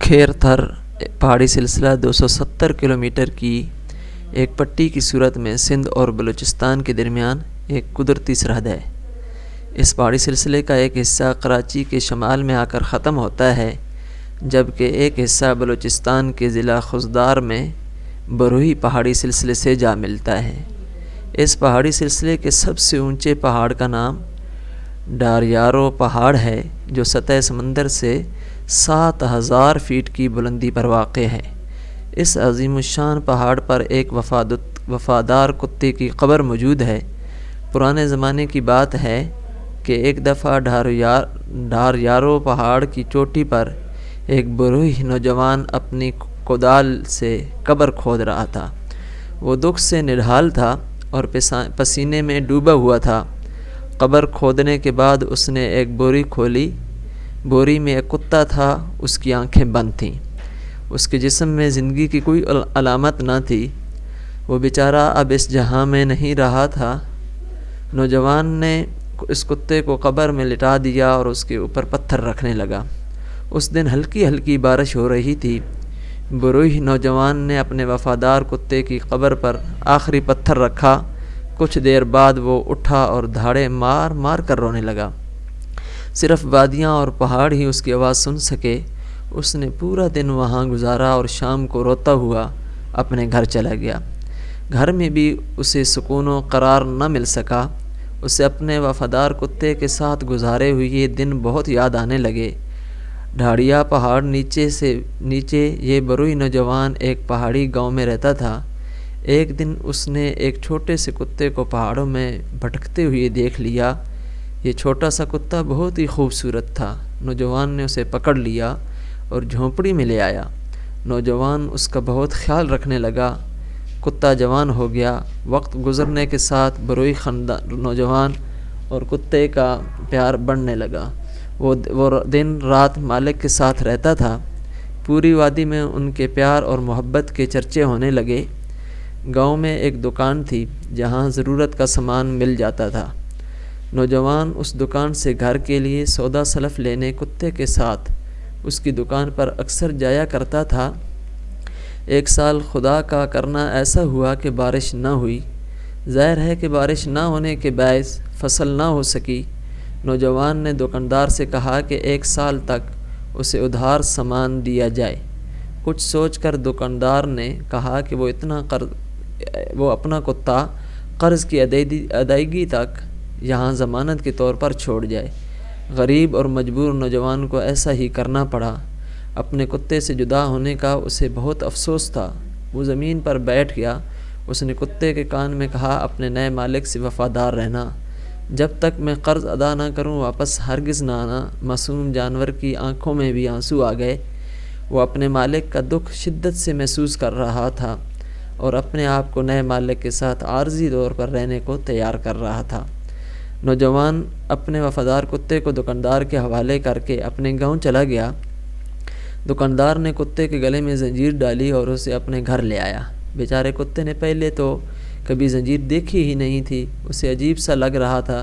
کھیر تھر پہاڑی سلسلہ 270 کلومیٹر کی ایک پٹی کی صورت میں سندھ اور بلوچستان کے درمیان ایک قدرتی سرحد ہے۔ اس پہاڑی سلسلے کا ایک حصہ کراچی کے شمال میں آ کر ختم ہوتا ہے، جبکہ ایک حصہ بلوچستان کے ضلع خضدار میں بروئی پہاڑی سلسلے سے جا ملتا ہے۔ اس پہاڑی سلسلے کے سب سے اونچے پہاڑ کا نام ڈاریارو پہاڑ ہے، جو سطح سمندر سے 7000 فیٹ کی بلندی پر واقع ہے۔ اس عظیم الشان پہاڑ پر ایک وفادار کتے کی قبر موجود ہے۔ پرانے زمانے کی بات ہے کہ ایک دفعہ ڈاریارو پہاڑ کی چوٹی پر ایک بروئی نوجوان اپنی کدال سے قبر کھود رہا تھا۔ وہ دکھ سے نڈھال تھا اور پسینے میں ڈوبا ہوا تھا۔ قبر کھودنے کے بعد اس نے ایک بوری کھولی۔ بوری میں ایک کتا تھا، اس کی آنکھیں بند تھیں۔ اس کے جسم میں زندگی کی کوئی علامت نہ تھی۔ وہ بیچارہ اب اس جہاں میں نہیں رہا تھا۔ نوجوان نے اس کتے کو قبر میں لٹا دیا اور اس کے اوپر پتھر رکھنے لگا۔ اس دن ہلکی ہلکی بارش ہو رہی تھی۔ بروئی نوجوان نے اپنے وفادار کتے کی قبر پر آخری پتھر رکھا۔ کچھ دیر بعد وہ اٹھا اور دھاڑے مار مار کر رونے لگا۔ صرف وادیاں اور پہاڑ ہی اس کی آواز سن سکے۔ اس نے پورا دن وہاں گزارا اور شام کو روتا ہوا اپنے گھر چلا گیا۔ گھر میں بھی اسے سکون و قرار نہ مل سکا۔ اسے اپنے وفادار کتے کے ساتھ گزارے ہوئے یہ دن بہت یاد آنے لگے۔ ڈھاڑیا پہاڑ نیچے یہ بروئی نوجوان ایک پہاڑی گاؤں میں رہتا تھا۔ ایک دن اس نے ایک چھوٹے سے کتے کو پہاڑوں میں بھٹکتے ہوئے دیکھ لیا۔ یہ چھوٹا سا کتا بہت ہی خوبصورت تھا۔ نوجوان نے اسے پکڑ لیا اور جھونپڑی میں لے آیا۔ نوجوان اس کا بہت خیال رکھنے لگا۔ کتا جوان ہو گیا۔ وقت گزرنے کے ساتھ بروئی نوجوان اور کتے کا پیار بڑھنے لگا۔ وہ دن رات مالک کے ساتھ رہتا تھا۔ پوری وادی میں ان کے پیار اور محبت کے چرچے ہونے لگے۔ گاؤں میں ایک دکان تھی جہاں ضرورت کا سامان مل جاتا تھا۔ نوجوان اس دکان سے گھر کے لیے سودا سلف لینے کتے کے ساتھ اس کی دکان پر اکثر جایا کرتا تھا۔ ایک سال خدا کا کرنا ایسا ہوا کہ بارش نہ ہوئی۔ ظاہر ہے کہ بارش نہ ہونے کے باعث فصل نہ ہو سکی۔ نوجوان نے دکاندار سے کہا کہ 1 سال تک اسے ادھار سامان دیا جائے۔ کچھ سوچ کر دکاندار نے کہا کہ وہ اپنا کتا قرض کی ادائیگی تک یہاں ضمانت کے طور پر چھوڑ جائے۔ غریب اور مجبور نوجوان کو ایسا ہی کرنا پڑا۔ اپنے کتے سے جدا ہونے کا اسے بہت افسوس تھا۔ وہ زمین پر بیٹھ گیا۔ اس نے کتے کے کان میں کہا، اپنے نئے مالک سے وفادار رہنا۔ جب تک میں قرض ادا نہ کروں واپس ہرگز نہ آنا۔ معصوم جانور کی آنکھوں میں بھی آنسو آ گئے۔ وہ اپنے مالک کا دکھ شدت سے محسوس کر رہا تھا اور اپنے آپ کو نئے مالک کے ساتھ عارضی طور پر رہنے کو تیار کر رہا تھا۔ نوجوان اپنے وفادار کتے کو دکاندار کے حوالے کر کے اپنے گاؤں چلا گیا۔ دکاندار نے کتے کے گلے میں زنجیر ڈالی اور اسے اپنے گھر لے آیا۔ بیچارے کتے نے پہلے تو کبھی زنجیر دیکھی ہی نہیں تھی۔ اسے عجیب سا لگ رہا تھا،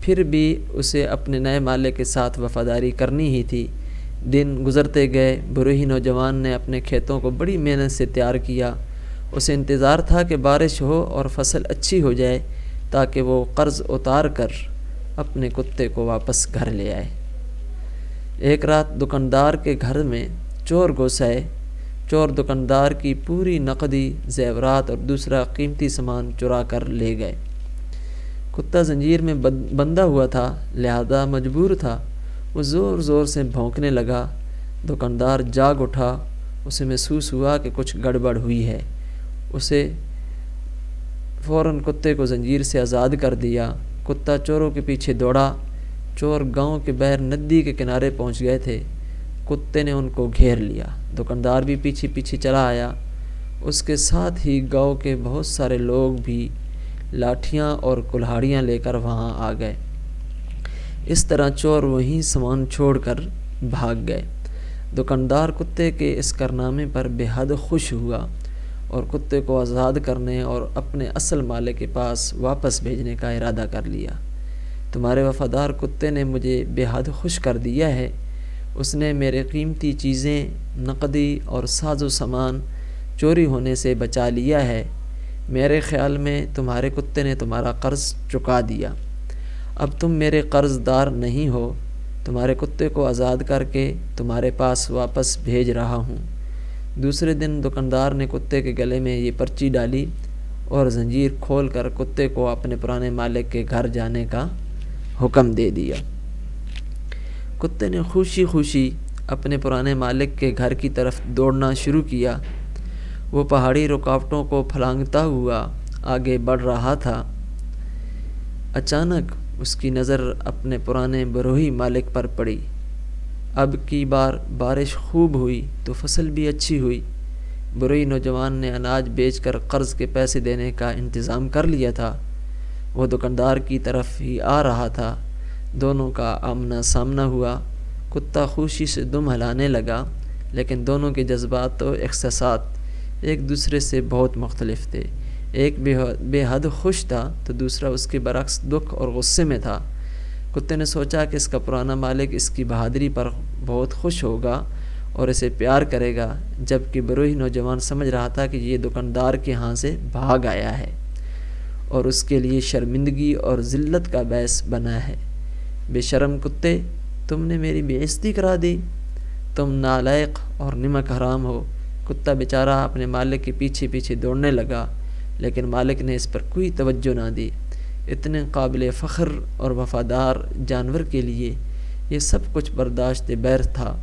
پھر بھی اسے اپنے نئے مالک کے ساتھ وفاداری کرنی ہی تھی۔ دن گزرتے گئے۔ بروئی نوجوان نے اپنے کھیتوں کو بڑی محنت سے تیار کیا۔ اسے انتظار تھا کہ بارش ہو اور فصل اچھی ہو جائے تاکہ وہ قرض اتار کر اپنے کتے کو واپس گھر لے آئے۔ ایک رات دکاندار کے گھر میں چور گھس آئے۔ چور دکاندار کی پوری نقدی، زیورات اور دوسرا قیمتی سامان چرا کر لے گئے۔ کتا زنجیر میں بندھا ہوا تھا، لہذا مجبور تھا۔ وہ زور زور سے بھونکنے لگا۔ دکاندار جاگ اٹھا۔ اسے محسوس ہوا کہ کچھ گڑبڑ ہوئی ہے۔ اسے فوراً کتے کو زنجیر سے آزاد کر دیا۔ کتا چوروں کے پیچھے دوڑا۔ چور گاؤں کے باہر ندی کے کنارے پہنچ گئے تھے۔ کتے نے ان کو گھیر لیا۔ دکاندار بھی پیچھے پیچھے چلا آیا۔ اس کے ساتھ ہی گاؤں کے بہت سارے لوگ بھی لاٹھیاں اور کلہاڑیاں لے کر وہاں آ گئے۔ اس طرح چور وہیں سامان چھوڑ کر بھاگ گئے۔ دکاندار کتے کے اس کارنامے پر بے حد خوش ہوا اور کتے کو آزاد کرنے اور اپنے اصل مالک کے پاس واپس بھیجنے کا ارادہ کر لیا۔ تمہارے وفادار کتے نے مجھے بے حد خوش کر دیا ہے۔ اس نے میرے قیمتی چیزیں، نقدی اور ساز و سامان چوری ہونے سے بچا لیا ہے۔ میرے خیال میں تمہارے کتے نے تمہارا قرض چکا دیا۔ اب تم میرے قرض دار نہیں ہو۔ تمہارے کتے کو آزاد کر کے تمہارے پاس واپس بھیج رہا ہوں۔ دوسرے دن دکاندار نے کتے کے گلے میں یہ پرچی ڈالی اور زنجیر کھول کر کتے کو اپنے پرانے مالک کے گھر جانے کا حکم دے دیا۔ کتے نے خوشی خوشی اپنے پرانے مالک کے گھر کی طرف دوڑنا شروع کیا۔ وہ پہاڑی رکاوٹوں کو پھلانگتا ہوا آگے بڑھ رہا تھا۔ اچانک اس کی نظر اپنے پرانے بروہی مالک پر پڑی۔ اب کی بار بارش خوب ہوئی تو فصل بھی اچھی ہوئی۔ بروہی نوجوان نے اناج بیچ کر قرض کے پیسے دینے کا انتظام کر لیا تھا۔ وہ دکاندار کی طرف ہی آ رہا تھا۔ دونوں کا آمنا سامنا ہوا۔ کتا خوشی سے دم ہلانے لگا، لیکن دونوں کے جذبات و احساسات ایک دوسرے سے بہت مختلف تھے۔ ایک بے حد خوش تھا تو دوسرا اس کے برعکس دکھ اور غصے میں تھا۔ کتے نے سوچا کہ اس کا پرانا مالک اس کی بہادری پر بہت خوش ہوگا اور اسے پیار کرے گا، جبکہ بروہی نوجوان سمجھ رہا تھا کہ یہ دکاندار کے ہاں سے بھاگ آیا ہے اور اس کے لیے شرمندگی اور ذلت کا باعث بنا ہے۔ بے شرم کتے، تم نے میری بے عزتی کرا دی۔ تم نالائق اور نمک حرام ہو۔ کتا بیچارہ اپنے مالک کے پیچھے پیچھے دوڑنے لگا، لیکن مالک نے اس پر کوئی توجہ نہ دی۔ اتنے قابل فخر اور وفادار جانور کے لیے یہ سب کچھ برداشت بیر تھا۔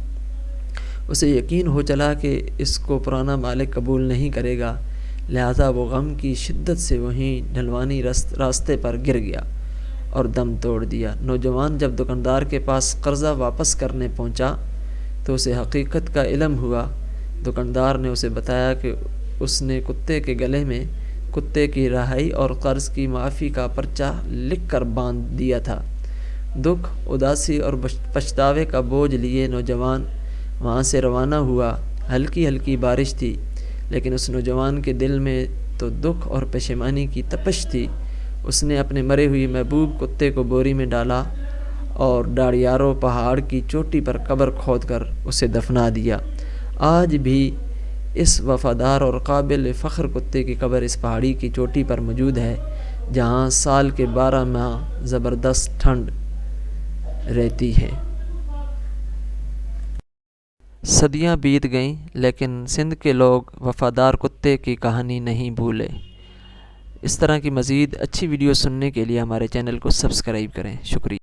اسے یقین ہو چلا کہ اس کو پرانا مالک قبول نہیں کرے گا، لہذا وہ غم کی شدت سے وہیں ڈھلوانی راستے پر گر گیا اور دم توڑ دیا۔ نوجوان جب دکاندار کے پاس قرضہ واپس کرنے پہنچا تو اسے حقیقت کا علم ہوا۔ دکاندار نے اسے بتایا کہ اس نے کتے کے گلے میں کتے کی رہائی اور قرض کی معافی کا پرچہ لکھ کر باندھ دیا تھا۔ دکھ، اداسی اور پچھتاوے کا بوجھ لیے نوجوان وہاں سے روانہ ہوا۔ ہلکی ہلکی بارش تھی، لیکن اس نوجوان کے دل میں تو دکھ اور پشیمانی کی تپش تھی۔ اس نے اپنے مرے ہوئے محبوب کتے کو بوری میں ڈالا اور ڈاڑیارو پہاڑ کی چوٹی پر قبر کھود کر اسے دفنا دیا۔ آج بھی اس وفادار اور قابل فخر کتے کی قبر اس پہاڑی کی چوٹی پر موجود ہے، جہاں سال کے 12 ماہ زبردست ٹھنڈ رہتی ہے۔ صدیاں بیت گئیں، لیکن سندھ کے لوگ وفادار کتے کی کہانی نہیں بھولے۔ اس طرح کی مزید اچھی ویڈیو سننے کے لیے ہمارے چینل کو سبسکرائب کریں۔ شکریہ۔